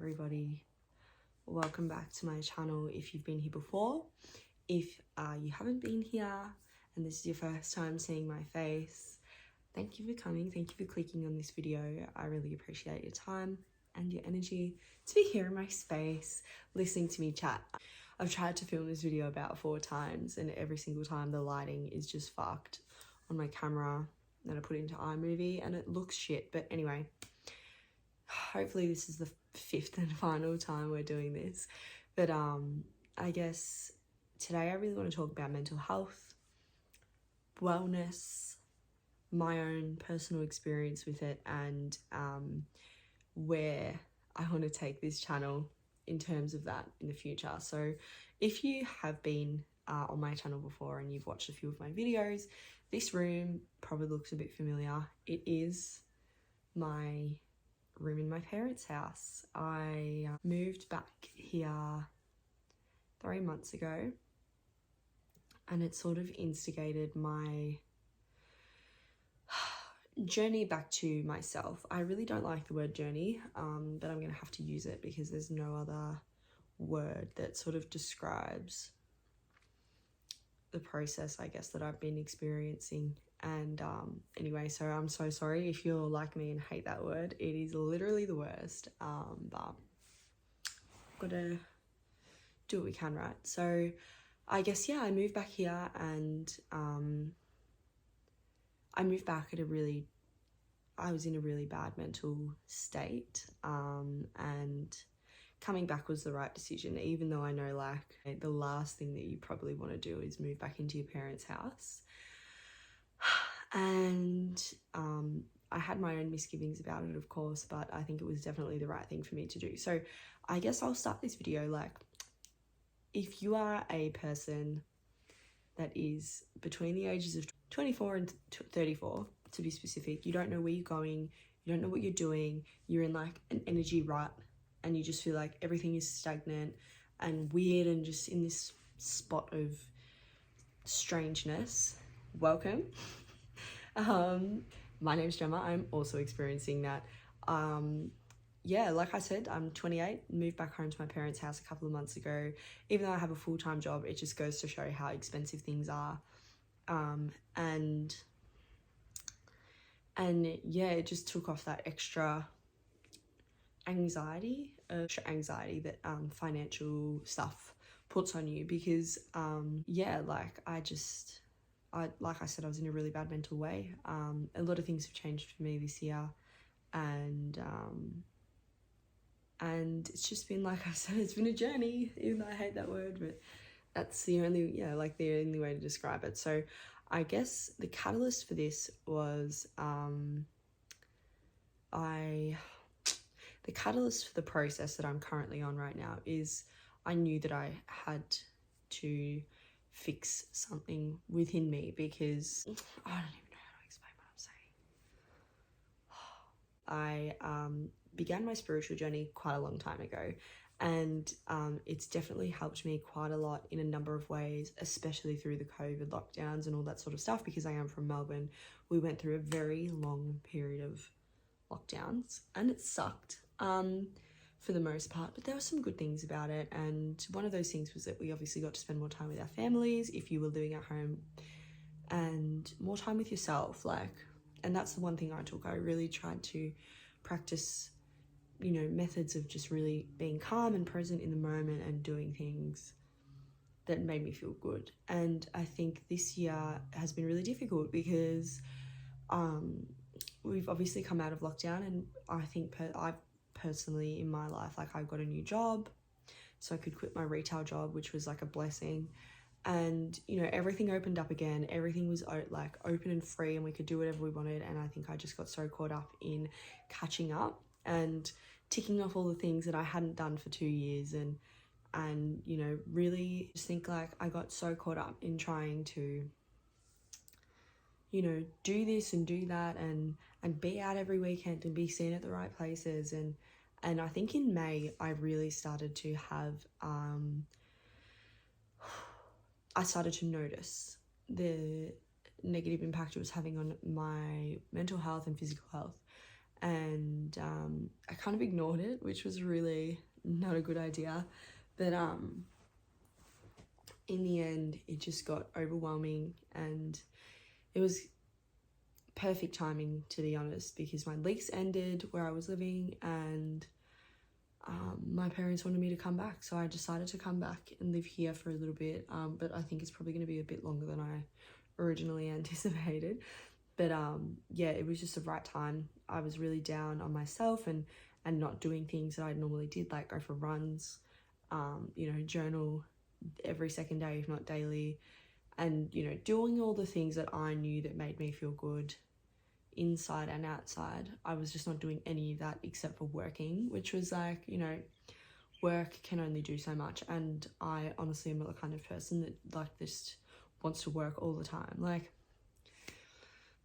everybody, welcome back to my channel if you've been here before. If you haven't been here and this is your first time seeing my face, thank you for coming, thank you for clicking on this video. I really appreciate your time and your energy to be here in my space listening to me chat. I've tried to film this video about 4 times and every single time the lighting is just fucked on my camera. Then I put it into iMovie and it looks shit, but anyway, hopefully this is the 5th and final time we're doing this. But I guess today I really want to talk about mental health, wellness, my own personal experience with it, and where I want to take this channel in terms of that in the future. So if you have been on my channel before and you've watched a few of my videos, this room probably looks a bit familiar. It is my room in my parents' house. I moved back here 3 months ago, and it sort of instigated my journey back to myself. I really don't like the word journey, but I'm gonna have to use it because there's no other word that sort of describes the process, I guess, that I've been experiencing. And anyway, so I'm so sorry if you're like me and hate that word. It is literally the worst, but gotta do what we can, right? So I guess, yeah, I moved back here, and I moved back at I was in a really bad mental state, and coming back was the right decision, even though I know, like, the last thing that you probably want to do is move back into your parents' house. And I had my own misgivings about it, of course, but I think it was definitely the right thing for me to do. So I guess I'll start this video, like, if you are a person that is between the ages of 24 and 34, to be specific, you don't know where you're going, you don't know what you're doing, you're in like an energy rut, and you just feel like everything is stagnant and weird and just in this spot of strangeness, welcome. My name's Gemma. I'm also experiencing that. Yeah, like I said, I'm 28, moved back home to my parents' house a couple of months ago. Even though I have a full-time job, it just goes to show how expensive things are. And yeah, it just took off that extra anxiety that financial stuff puts on you, because yeah, like I like I said, I was in a really bad mental way. A lot of things have changed for me this year, and it's just been, like I said, it's been a journey, even though I hate that word, but that's the only way to describe it. So I guess the catalyst for this was the catalyst for the process that I'm currently on right now is I knew that I had to fix something within me, because I don't even know how to explain what I'm saying. I began my spiritual journey quite a long time ago, and it's definitely helped me quite a lot in a number of ways, especially through the COVID lockdowns and all that sort of stuff, because I am from Melbourne. We went through a very long period of lockdowns and it sucked for the most part, but there were some good things about it, and one of those things was that we obviously got to spend more time with our families if you were living at home, and more time with yourself, like, and that's the one thing I took. I really tried to practice, you know, methods of just really being calm and present in the moment and doing things that made me feel good. And I think this year has been really difficult because we've obviously come out of lockdown, and I think I personally in my life, like, I got a new job, so I could quit my retail job, which was like a blessing. And, you know, everything opened up again, everything was like open and free, and we could do whatever we wanted. And I think I just got so caught up in catching up and ticking off all the things that I hadn't done for 2 years, and you know, really just think, like, I got so caught up in trying to, you know, do this and do that and be out every weekend and be seen at the right places. And I think in May I really started to have I started to notice the negative impact it was having on my mental health and physical health. and I kind of ignored it, which was really not a good idea. But in the end, it just got overwhelming, and it was perfect timing, to be honest, because my lease ended where I was living, and my parents wanted me to come back, so I decided to come back and live here for a little bit, but I think it's probably going to be a bit longer than I originally anticipated. But yeah, it was just the right time. I was really down on myself and not doing things that I normally did, like go for runs, you know, journal every second day, if not daily, and, you know, doing all the things that I knew that made me feel good inside and outside. I was just not doing any of that except for working, which was like, you know, work can only do so much, and I honestly am not the kind of person that like just wants to work all the time, like.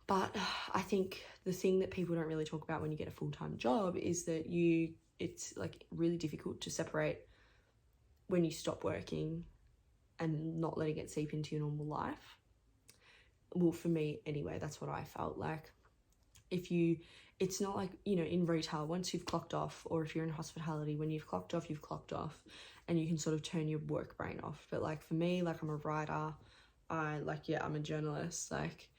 But I think the thing that people don't really talk about when you get a full-time job is that it's like really difficult to separate when you stop working and not letting it seep into your normal life. Well, for me anyway, that's what I felt like. It's not like, you know, in retail, once you've clocked off, or if you're in hospitality, when you've clocked off, and you can sort of turn your work brain off. But like for me, like I'm a writer, I'm a journalist, like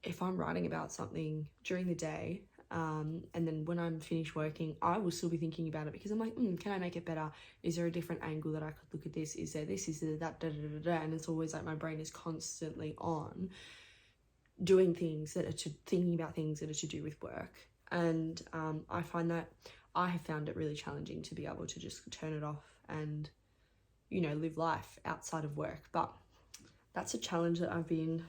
if I'm writing about something during the day, and then when I'm finished working, I will still be thinking about it, because I'm like, can I make it better? Is there a different angle that I could look at this? Is there this? Is there that? And it's always like my brain is constantly on doing things that are thinking about things that are to do with work. And I find that I have found it really challenging to be able to just turn it off and, you know, live life outside of work. But that's a challenge that I've been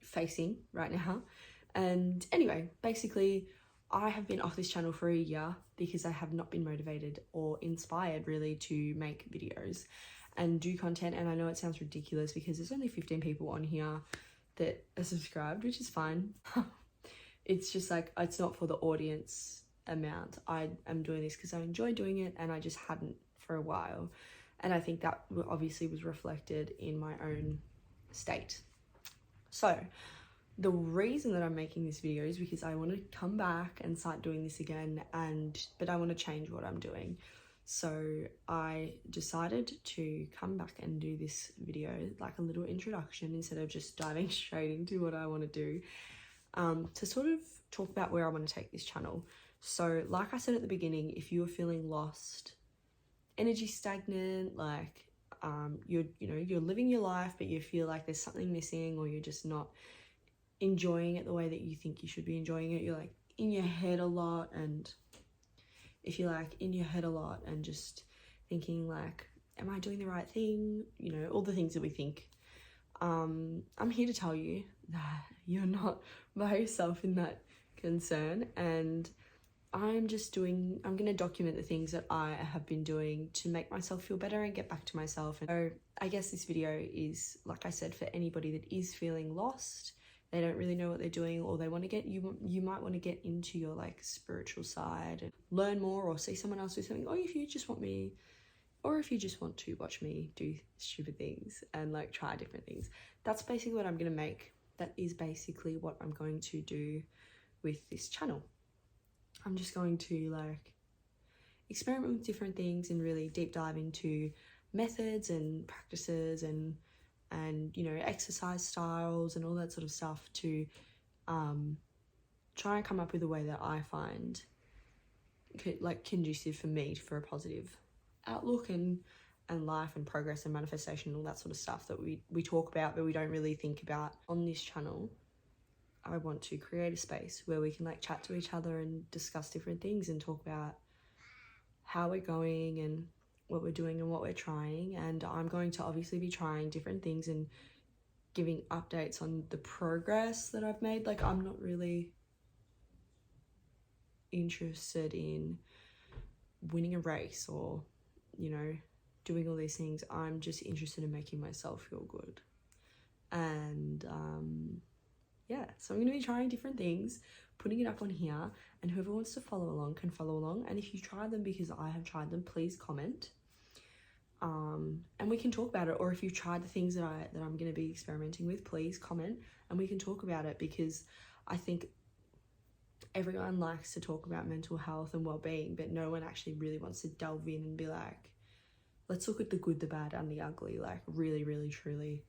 facing right now. And anyway, basically I have been off this channel for a year because I have not been motivated or inspired really to make videos and do content. And I know it sounds ridiculous because there's only 15 people on here that are subscribed, which is fine. It's just like, it's not for the audience amount. I am doing this because I enjoy doing it, and I just hadn't for a while. And I think that obviously was reflected in my own state. So the reason that I'm making this video is because I want to come back and start doing this again, but I want to change what I'm doing. So I decided to come back and do this video, like a little introduction, instead of just diving straight into what I want to do, to sort of talk about where I want to take this channel. So like I said at the beginning, if you are feeling lost, energy stagnant, like you're living your life but you feel like there's something missing, or you're just not enjoying it the way that you think you should be enjoying it, you're like in your head a lot, and if you're like in your head a lot and just thinking like, am I doing the right thing? You know, all the things that we think. I'm here to tell you that you're not by yourself in that concern, and I'm going to document the things that I have been doing to make myself feel better and get back to myself. And so I guess this video is, like I said, for anybody that is feeling lost, they don't really know what they're doing, or they want to get, you might want to get into your like spiritual side and learn more, or see someone else do something, or if you just want to watch me do stupid things and like try different things. That's basically what I'm going to make. That is basically what I'm going to do with this channel. I'm just going to like experiment with different things and really deep dive into methods and practices and you know, exercise styles and all that sort of stuff to try and come up with a way that I find like conducive for me for a positive outlook and life and progress and manifestation and all that sort of stuff that we talk about but we don't really think about on this channel. I want to create a space where we can like chat to each other and discuss different things and talk about how we're going and what we're doing and what we're trying. And I'm going to obviously be trying different things and giving updates on the progress that I've made. Like, I'm not really interested in winning a race or, you know, doing all these things. I'm just interested in making myself feel good. And yeah, so I'm going to be trying different things, putting it up on here, and whoever wants to follow along can follow along. And if you try them because I have tried them, please comment. And we can talk about it. Or if you've tried the things that I'm going to be experimenting with, please comment and we can talk about it, because I think everyone likes to talk about mental health and well-being, but no one actually really wants to delve in and be like, let's look at the good, the bad, and the ugly, like really, really, truly.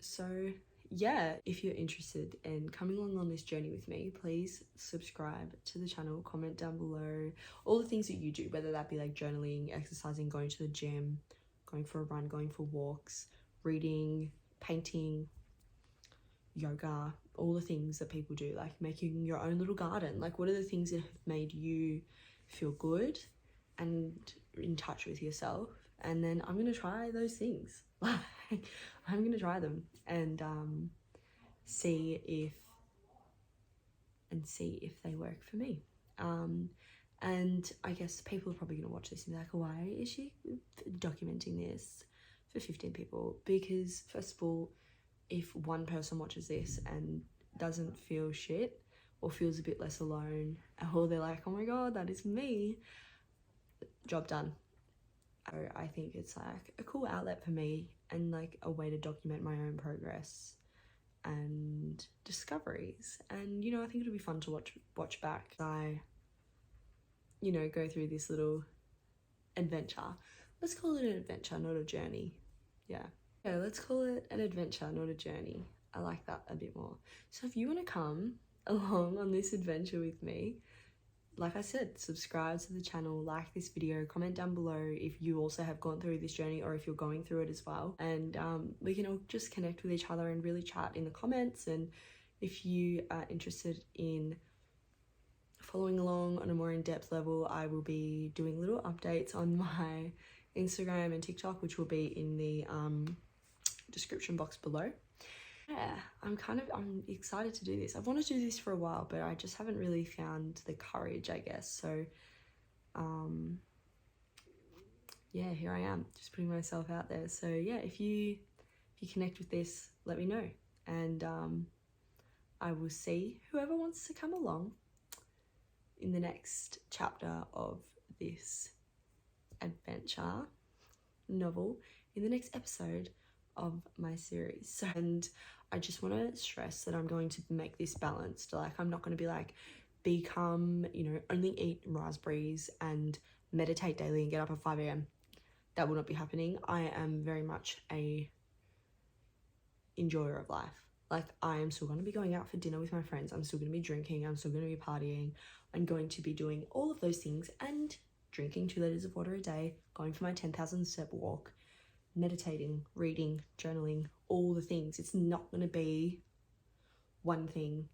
So yeah, if you're interested in coming along on this journey with me, please subscribe to the channel, comment down below all the things that you do, whether that be like journaling, exercising, going to the gym, going for a run, going for walks, reading, painting, yoga, all the things that people do, like making your own little garden. Like, what are the things that have made you feel good and in touch with yourself? And then I'm gonna try those things. I'm gonna try them and see if they work for me. And I guess people are probably gonna watch this and be like, why is she documenting this for 15 people? Because first of all, if one person watches this and doesn't feel shit or feels a bit less alone, or they're like, oh my god, that is me, job done. I think it's like a cool outlet for me and like a way to document my own progress and discoveries. And you know, I think it'll be fun to watch back. I, you know, go through this little adventure. Let's call it an adventure, not a journey. Yeah, let's call it an adventure, not a journey. I like that a bit more. So if you want to come along on this adventure with me, like I said, subscribe to the channel, like this video, comment down below if you also have gone through this journey or if you're going through it as well. And we can all just connect with each other and really chat in the comments. And if you are interested in following along on a more in-depth level, I will be doing little updates on my Instagram and TikTok, which will be in the description box below. Yeah, I'm excited to do this. I've wanted to do this for a while, but I just haven't really found the courage, I guess. So yeah, here I am, just putting myself out there. So yeah, if you connect with this, let me know, and I will see whoever wants to come along in the next chapter of this adventure novel, in the next episode of my series. So, and I just want to stress that I'm going to make this balanced. Like, I'm not going to be like, become, you know, only eat raspberries and meditate daily and get up at 5 a.m. That will not be happening. I am very much a enjoyer of life. Like, I am still going to be going out for dinner with my friends. I'm still going to be drinking. I'm still going to be partying. I'm going to be doing all of those things and drinking 2 liters of water a day, going for my 10,000 step walk, meditating, reading, journaling, all the things. It's not going to be one thing.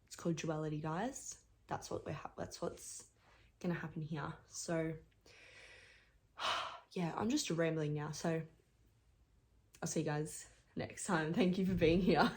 It's called duality, guys. That's what's going to happen here. So yeah, I'm just rambling now. So I'll see you guys next time. Thank you for being here.